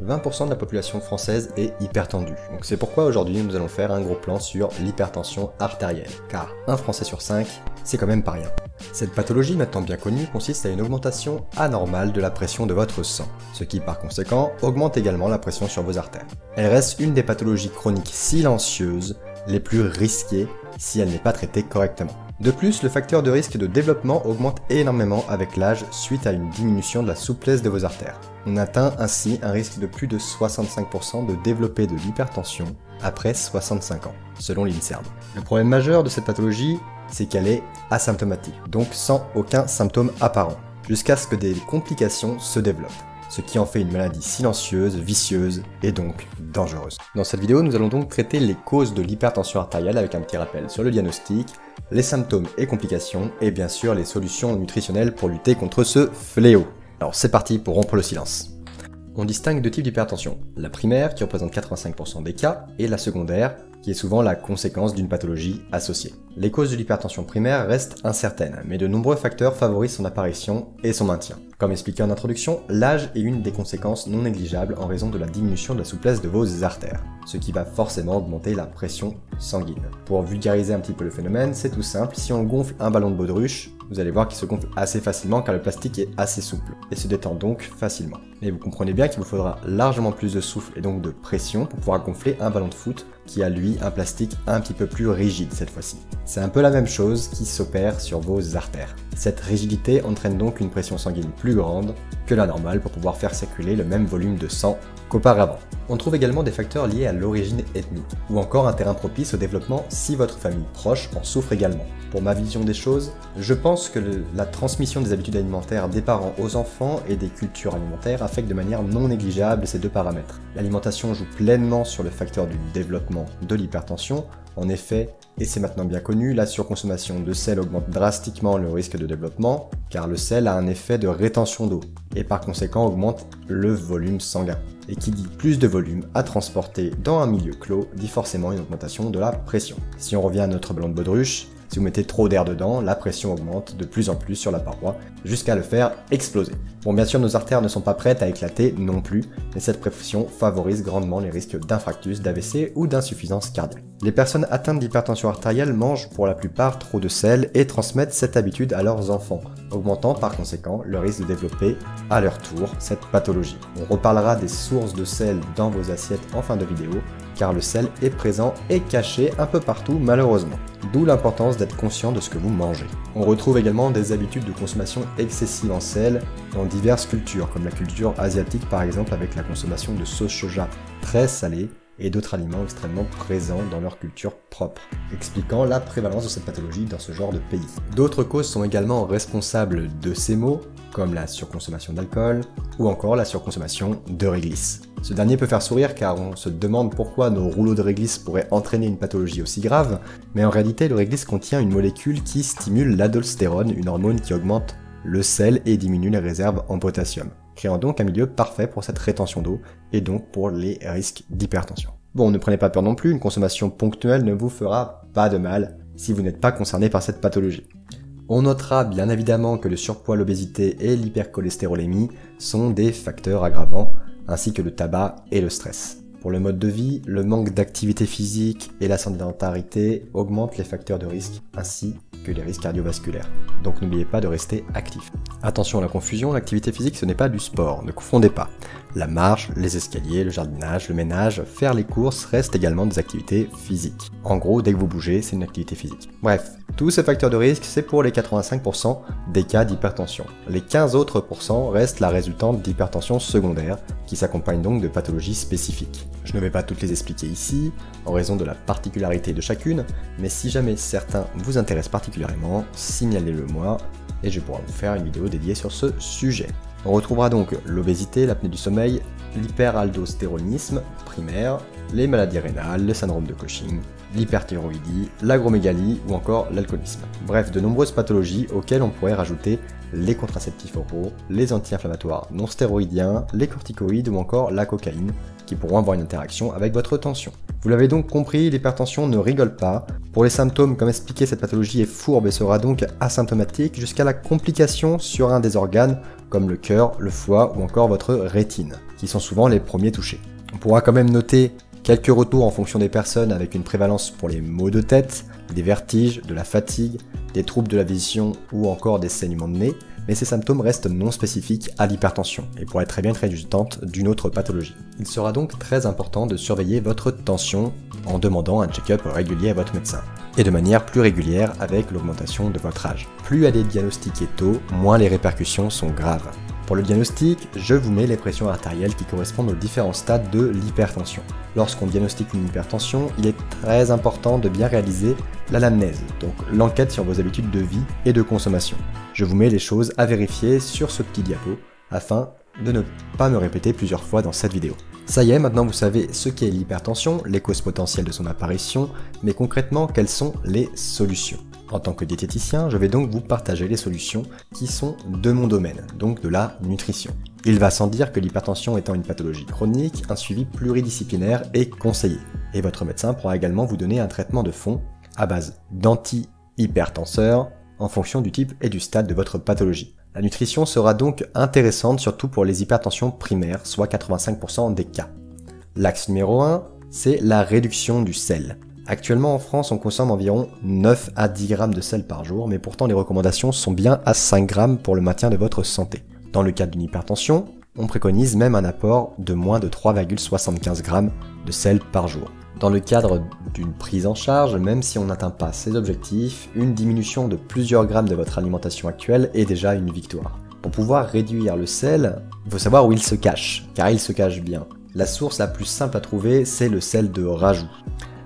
20% de la population française est hypertendue. Donc c'est pourquoi aujourd'hui nous allons faire un gros plan sur l'hypertension artérielle. Car un Français sur 5, c'est quand même pas rien. Cette pathologie maintenant bien connue consiste à une augmentation anormale de la pression de votre sang, ce qui par conséquent augmente également la pression sur vos artères. Elle reste une des pathologies chroniques silencieuses les plus risquées si elle n'est pas traitée correctement. De plus, le facteur de risque de développement augmente énormément avec l'âge suite à une diminution de la souplesse de vos artères. On atteint ainsi un risque de plus de 65% de développer de l'hypertension après 65 ans, selon l'INSERM. Le problème majeur de cette pathologie, c'est qu'elle est asymptomatique, donc sans aucun symptôme apparent, jusqu'à ce que des complications se développent, ce qui en fait une maladie silencieuse, vicieuse et donc dangereuse. Dans cette vidéo, nous allons donc traiter les causes de l'hypertension artérielle avec un petit rappel sur le diagnostic, les symptômes et complications, et bien sûr les solutions nutritionnelles pour lutter contre ce fléau. Alors c'est parti pour rompre le silence. On distingue deux types d'hypertension, la primaire qui représente 85% des cas, et la secondaire qui est souvent la conséquence d'une pathologie associée. Les causes de l'hypertension primaire restent incertaines, mais de nombreux facteurs favorisent son apparition et son maintien. Comme expliqué en introduction, l'âge est une des conséquences non négligeables en raison de la diminution de la souplesse de vos artères, ce qui va forcément augmenter la pression sanguine. Pour vulgariser un petit peu le phénomène, c'est tout simple, si on gonfle un ballon de baudruche, vous allez voir qu'il se gonfle assez facilement car le plastique est assez souple et se détend donc facilement. Mais vous comprenez bien qu'il vous faudra largement plus de souffle et donc de pression pour pouvoir gonfler un ballon de foot qui a lui un plastique un petit peu plus rigide cette fois-ci. C'est un peu la même chose qui s'opère sur vos artères. Cette rigidité entraîne donc une pression sanguine plus grande que la normale pour pouvoir faire circuler le même volume de sang qu'auparavant. On trouve également des facteurs liés à l'origine ethnique, ou encore un terrain propice au développement si votre famille proche en souffre également. Pour ma vision des choses, je pense que la transmission des habitudes alimentaires des parents aux enfants et des cultures alimentaires affecte de manière non négligeable ces deux paramètres. L'alimentation joue pleinement sur le facteur du développement de l'hypertension. En effet, et c'est maintenant bien connu, la surconsommation de sel augmente drastiquement le risque de développement, car le sel a un effet de rétention d'eau, et par conséquent augmente le volume sanguin. Et qui dit plus de volume à transporter dans un milieu clos, dit forcément une augmentation de la pression. Si on revient à notre ballon de baudruche, si vous mettez trop d'air dedans, la pression augmente de plus en plus sur la paroi, jusqu'à le faire exploser. Bon, bien sûr, nos artères ne sont pas prêtes à éclater non plus, mais cette pression favorise grandement les risques d'infarctus, d'AVC ou d'insuffisance cardiaque. Les personnes atteintes d'hypertension artérielle mangent pour la plupart trop de sel et transmettent cette habitude à leurs enfants, augmentant par conséquent le risque de développer à leur tour cette pathologie. On reparlera des sources de sel dans vos assiettes en fin de vidéo, car le sel est présent et caché un peu partout malheureusement. D'où l'importance d'être conscient de ce que vous mangez. On retrouve également des habitudes de consommation excessive en sel dans diverses cultures, comme la culture asiatique par exemple avec la consommation de sauce soja très salée et d'autres aliments extrêmement présents dans leur culture propre, expliquant la prévalence de cette pathologie dans ce genre de pays. D'autres causes sont également responsables de ces maux, comme la surconsommation d'alcool ou encore la surconsommation de réglisse. Ce dernier peut faire sourire car on se demande pourquoi nos rouleaux de réglisse pourraient entraîner une pathologie aussi grave, mais en réalité le réglisse contient une molécule qui stimule l'aldostérone, une hormone qui augmente le sel et diminue les réserves en potassium, créant donc un milieu parfait pour cette rétention d'eau et donc pour les risques d'hypertension. Bon, ne prenez pas peur non plus, une consommation ponctuelle ne vous fera pas de mal si vous n'êtes pas concerné par cette pathologie. On notera bien évidemment que le surpoids, l'obésité et l'hypercholestérolémie sont des facteurs aggravants, ainsi que le tabac et le stress. Pour le mode de vie, le manque d'activité physique et la sédentarité augmentent les facteurs de risque ainsi que les risques cardiovasculaires. Donc n'oubliez pas de rester actif. Attention à la confusion, l'activité physique ce n'est pas du sport, ne confondez pas. La marche, les escaliers, le jardinage, le ménage, faire les courses restent également des activités physiques. En gros, dès que vous bougez, c'est une activité physique. Bref, tous ces facteurs de risque, c'est pour les 85% des cas d'hypertension. Les 15 autres pourcents restent la résultante d'hypertension secondaire, qui s'accompagne donc de pathologies spécifiques. Je ne vais pas toutes les expliquer ici, en raison de la particularité de chacune, mais si jamais certains vous intéressent particulièrement, signalez-le moi, et je pourrai vous faire une vidéo dédiée sur ce sujet. On retrouvera donc l'obésité, l'apnée du sommeil, l'hyperaldostéronisme primaire, les maladies rénales, le syndrome de Cushing, l'hyperthyroïdie, l'agromégalie ou encore l'alcoolisme. Bref, de nombreuses pathologies auxquelles on pourrait rajouter les contraceptifs oraux, les anti-inflammatoires non stéroïdiens, les corticoïdes ou encore la cocaïne, qui pourront avoir une interaction avec votre tension. Vous l'avez donc compris, l'hypertension ne rigole pas. Pour les symptômes, comme expliqué, cette pathologie est fourbe et sera donc asymptomatique jusqu'à la complication sur un des organes, comme le cœur, le foie ou encore votre rétine. qui sont souvent les premiers touchés. On pourra quand même noter quelques retours en fonction des personnes avec une prévalence pour les maux de tête, des vertiges, de la fatigue, des troubles de la vision ou encore des saignements de nez, mais ces symptômes restent non spécifiques à l'hypertension et pourraient très bien être résultantes d'une autre pathologie. Il sera donc très important de surveiller votre tension en demandant un check-up régulier à votre médecin, et de manière plus régulière avec l'augmentation de votre âge. Plus elle est diagnostiquée tôt, moins les répercussions sont graves. Pour le diagnostic, je vous mets les pressions artérielles qui correspondent aux différents stades de l'hypertension. Lorsqu'on diagnostique une hypertension, il est très important de bien réaliser l'anamnèse, donc l'enquête sur vos habitudes de vie et de consommation. Je vous mets les choses à vérifier sur ce petit diapo, afin de ne pas me répéter plusieurs fois dans cette vidéo. Ça y est, maintenant vous savez ce qu'est l'hypertension, les causes potentielles de son apparition, mais concrètement, quelles sont les solutions. En tant que diététicien, je vais donc vous partager les solutions qui sont de mon domaine, donc de la nutrition. Il va sans dire que l'hypertension étant une pathologie chronique, un suivi pluridisciplinaire est conseillé. Et votre médecin pourra également vous donner un traitement de fond à base d'anti-hypertenseurs en fonction du type et du stade de votre pathologie. La nutrition sera donc intéressante surtout pour les hypertensions primaires, soit 85% des cas. L'axe numéro 1, c'est la réduction du sel. Actuellement en France, on consomme environ 9 à 10 grammes de sel par jour, mais pourtant les recommandations sont bien à 5 grammes pour le maintien de votre santé. Dans le cas d'une hypertension, on préconise même un apport de moins de 3,75 grammes de sel par jour. Dans le cadre d'une prise en charge, même si on n'atteint pas ces objectifs, une diminution de plusieurs grammes de votre alimentation actuelle est déjà une victoire. Pour pouvoir réduire le sel, il faut savoir où il se cache, car il se cache bien. La source la plus simple à trouver, c'est le sel de rajout,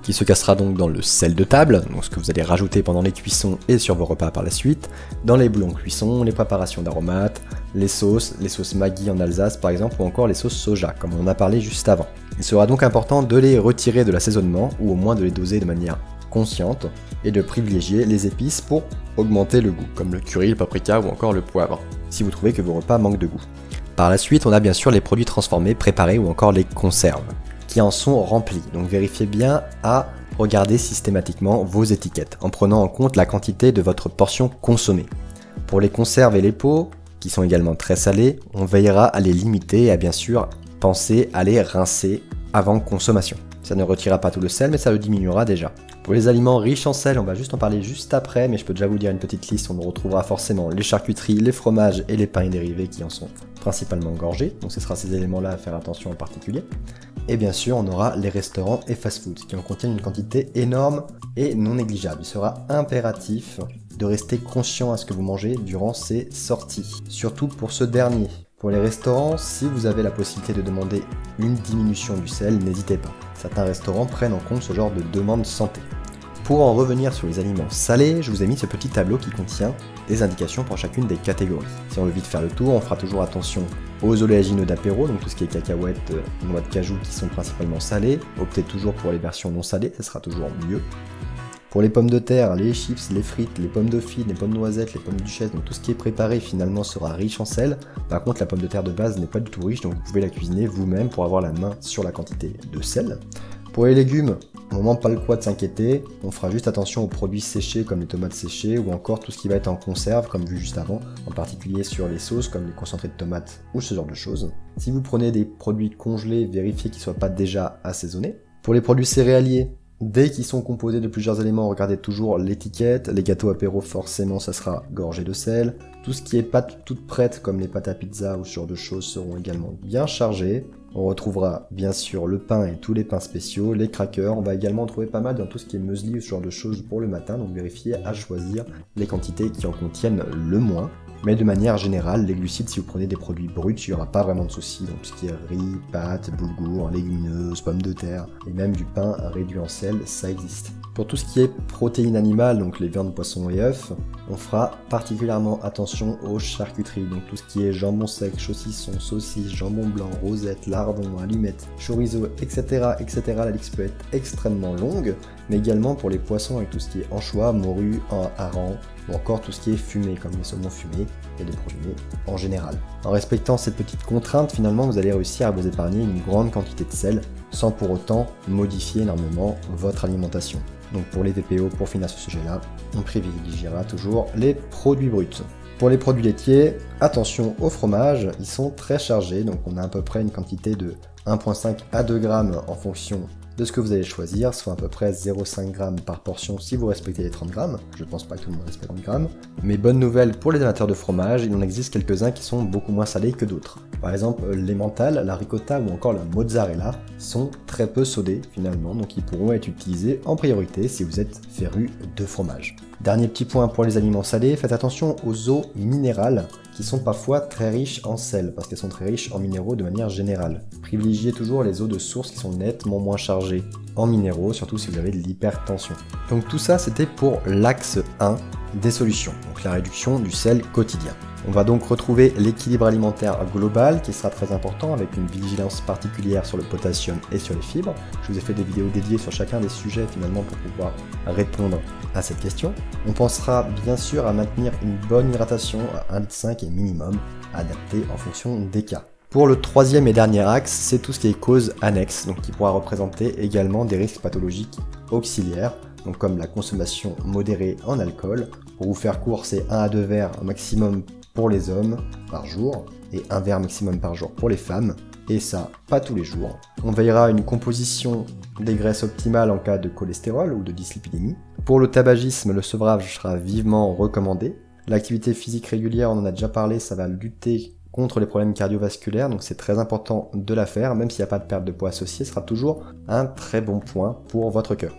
qui se cachera donc dans le sel de table, donc ce que vous allez rajouter pendant les cuissons et sur vos repas par la suite, dans les bouillons cuisson, les préparations d'aromates, les sauces Maggi en Alsace par exemple, ou encore les sauces soja, comme on en a parlé juste avant. Il sera donc important de les retirer de l'assaisonnement, ou au moins de les doser de manière consciente, et de privilégier les épices pour augmenter le goût, comme le curry, le paprika ou encore le poivre, si vous trouvez que vos repas manquent de goût. Par la suite, on a bien sûr les produits transformés, préparés ou encore les conserves, qui en sont remplis. Donc vérifiez bien à regarder systématiquement vos étiquettes, en prenant en compte la quantité de votre portion consommée. Pour les conserves et les pots, qui sont également très salés, on veillera à les limiter et à bien sûr penser à les rincer avant consommation. Ça ne retirera pas tout le sel, mais ça le diminuera déjà. Pour les aliments riches en sel, on va juste en parler juste après, mais je peux déjà vous dire une petite liste, on retrouvera forcément les charcuteries, les fromages et les pains et dérivés qui en sont principalement gorgés, donc ce sera ces éléments-là à faire attention en particulier. Et bien sûr, on aura les restaurants et fast-food qui en contiennent une quantité énorme et non négligeable. Il sera impératif de rester conscient à ce que vous mangez durant ces sorties, surtout pour ce dernier. Pour les restaurants, si vous avez la possibilité de demander une diminution du sel, n'hésitez pas. Certains restaurants prennent en compte ce genre de demande santé. Pour en revenir sur les aliments salés, je vous ai mis ce petit tableau qui contient des indications pour chacune des catégories. Si on veut vite faire le tour, on fera toujours attention aux oléagineux d'apéro, donc tout ce qui est cacahuètes, noix de cajou qui sont principalement salées. Optez toujours pour les versions non salées, ça sera toujours mieux. Pour les pommes de terre, les chips, les frites, les pommes dauphines, les pommes noisettes, les pommes duchesse, donc tout ce qui est préparé finalement sera riche en sel. Par contre, la pomme de terre de base n'est pas du tout riche, donc vous pouvez la cuisiner vous-même pour avoir la main sur la quantité de sel. Pour les légumes, au moment pas le quoi de s'inquiéter, on fera juste attention aux produits séchés comme les tomates séchées ou encore tout ce qui va être en conserve comme vu juste avant, en particulier sur les sauces comme les concentrés de tomates ou ce genre de choses. Si vous prenez des produits congelés, vérifiez qu'ils ne soient pas déjà assaisonnés. Pour les produits céréaliers, dès qu'ils sont composés de plusieurs éléments, regardez toujours l'étiquette. Les gâteaux apéro, forcément, ça sera gorgé de sel. Tout ce qui est pâtes toutes prêtes, comme les pâtes à pizza ou ce genre de choses, seront également bien chargées. On retrouvera bien sûr le pain et tous les pains spéciaux, les crackers. On va également trouver pas mal dans tout ce qui est muesli ou ce genre de choses pour le matin. Donc vérifiez à choisir les quantités qui en contiennent le moins. Mais de manière générale, les glucides, si vous prenez des produits bruts, il n'y aura pas vraiment de soucis. Donc tout ce qui est riz, pâtes, boulgour, légumineuses, pommes de terre, et même du pain réduit en sel, ça existe. Pour tout ce qui est protéines animales, donc les viandes, poissons et œufs, on fera particulièrement attention aux charcuteries. Donc tout ce qui est jambon sec, saucisson, saucisse, jambon blanc, rosette, lardon, allumettes, chorizo, etc. La liste peut être extrêmement longue, mais également pour les poissons avec tout ce qui est anchois, morue, hareng, ou encore tout ce qui est fumé, comme les saumons fumés et les produits fumés en général. En respectant ces petites contraintes, finalement, vous allez réussir à vous épargner une grande quantité de sel, sans pour autant modifier énormément votre alimentation. Donc pour les VPO, pour finir ce sujet-là, on privilégiera toujours les produits bruts. Pour les produits laitiers, attention au fromage, ils sont très chargés, donc on a à peu près une quantité de 1,5 à 2 grammes en fonction de ce que vous allez choisir, soit à peu près 0,5 g par portion si vous respectez les 30 grammes. Je pense pas que tout le monde respecte 30 grammes. Mais bonne nouvelle pour les amateurs de fromage, il en existe quelques-uns qui sont beaucoup moins salés que d'autres. Par exemple, l'emmental, la ricotta ou encore la mozzarella sont très peu sodés finalement, donc ils pourront être utilisés en priorité si vous êtes féru de fromage. Dernier petit point pour les aliments salés, faites attention aux eaux minérales qui sont parfois très riches en sel, parce qu'elles sont très riches en minéraux de manière générale. Privilégiez toujours les eaux de source qui sont nettement moins chargées en minéraux, surtout si vous avez de l'hypertension. Donc tout ça, c'était pour l'axe 1 des solutions, donc la réduction du sel quotidien. On va donc retrouver l'équilibre alimentaire global qui sera très important avec une vigilance particulière sur le potassium et sur les fibres. Je vous ai fait des vidéos dédiées sur chacun des sujets finalement pour pouvoir répondre à cette question. On pensera bien sûr à maintenir une bonne hydratation à 1,5 litre et minimum, adaptée en fonction des cas. Pour le troisième et dernier axe, c'est tout ce qui est cause annexe, donc qui pourra représenter également des risques pathologiques auxiliaires, donc comme la consommation modérée en alcool. Pour vous faire court, c'est 1 à 2 verres maximum pour les hommes par jour et 1 verre maximum par jour pour les femmes, et ça pas tous les jours. On veillera à une composition des graisses optimale en cas de cholestérol ou de dyslipidémie. Pour le tabagisme, le sevrage sera vivement recommandé. L'activité physique régulière, on en a déjà parlé, ça va lutter contre les problèmes cardiovasculaires, donc c'est très important de la faire, même s'il n'y a pas de perte de poids associée, ce sera toujours un très bon point pour votre cœur.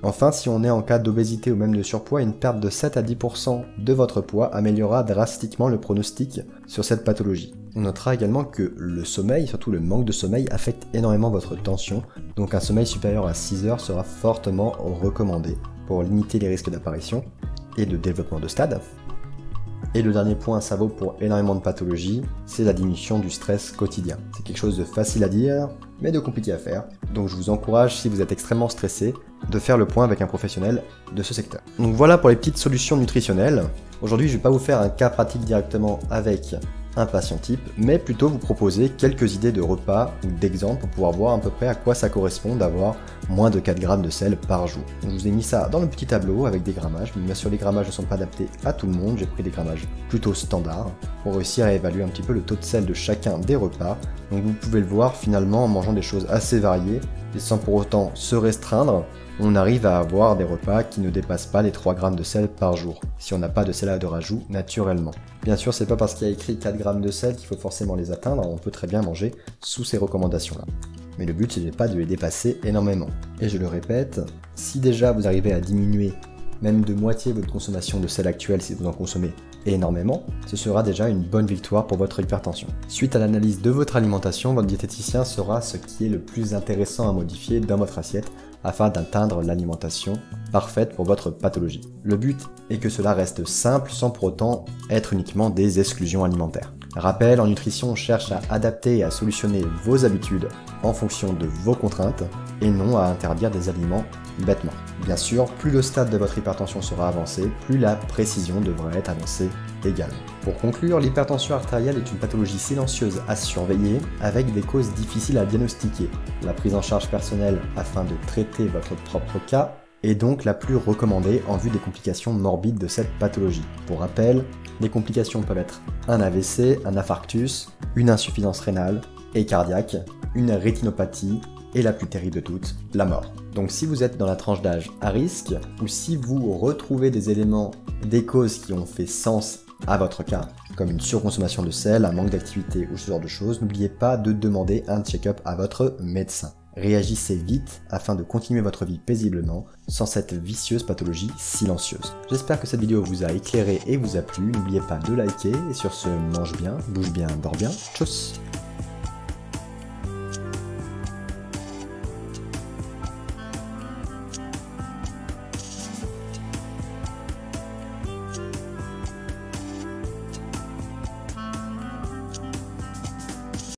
Enfin, si on est en cas d'obésité ou même de surpoids, une perte de 7 à 10% de votre poids améliorera drastiquement le pronostic sur cette pathologie. On notera également que le sommeil, surtout le manque de sommeil, affecte énormément votre tension, donc un sommeil supérieur à 6 heures sera fortement recommandé pour limiter les risques d'apparition et de développement de stade. Et le dernier point, ça vaut pour énormément de pathologies, c'est la diminution du stress quotidien. C'est quelque chose de facile à dire, mais de compliqué à faire. Donc je vous encourage, si vous êtes extrêmement stressé, de faire le point avec un professionnel de ce secteur. Donc voilà pour les petites solutions nutritionnelles. Aujourd'hui, je ne vais pas vous faire un cas pratique directement avec un patient type, mais plutôt vous proposer quelques idées de repas ou d'exemples pour pouvoir voir à peu près à quoi ça correspond d'avoir moins de 4 grammes de sel par jour. Donc, je vous ai mis ça dans le petit tableau avec des grammages, mais bien sûr les grammages ne sont pas adaptés à tout le monde, j'ai pris des grammages plutôt standards pour réussir à évaluer un petit peu le taux de sel de chacun des repas. Donc vous pouvez le voir finalement en mangeant des choses assez variées et sans pour autant se restreindre, on arrive à avoir des repas qui ne dépassent pas les 3 grammes de sel par jour, si on n'a pas de sel de rajout naturellement. Bien sûr, c'est pas parce qu'il y a écrit 4 grammes de sel qu'il faut forcément les atteindre, on peut très bien manger sous ces recommandations-là. Mais le but, c'est pas de les dépasser énormément. Et je le répète, si déjà vous arrivez à diminuer même de moitié votre consommation de sel actuelle si vous en consommez énormément, ce sera déjà une bonne victoire pour votre hypertension. Suite à l'analyse de votre alimentation, votre diététicien saura ce qui est le plus intéressant à modifier dans votre assiette afin d'atteindre l'alimentation parfaite pour votre pathologie. Le but est que cela reste simple sans pour autant être uniquement des exclusions alimentaires. Rappel, en nutrition, on cherche à adapter et à solutionner vos habitudes en fonction de vos contraintes et non à interdire des aliments bêtement. Bien sûr, plus le stade de votre hypertension sera avancé, plus la précision devra être avancée également. Pour conclure, l'hypertension artérielle est une pathologie silencieuse à surveiller avec des causes difficiles à diagnostiquer. La prise en charge personnelle afin de traiter votre propre cas est donc la plus recommandée en vue des complications morbides de cette pathologie. Pour rappel, les complications peuvent être un AVC, un infarctus, une insuffisance rénale et cardiaque, une rétinopathie et la plus terrible de toutes, la mort. Donc si vous êtes dans la tranche d'âge à risque ou si vous retrouvez des éléments, des causes qui ont fait sens à votre cas, comme une surconsommation de sel, un manque d'activité ou ce genre de choses, n'oubliez pas de demander un check-up à votre médecin. Réagissez vite afin de continuer votre vie paisiblement sans cette vicieuse pathologie silencieuse. J'espère que cette vidéo vous a éclairé et vous a plu. N'oubliez pas de liker et sur ce, mange bien, bouge bien, dors bien. Tchuss!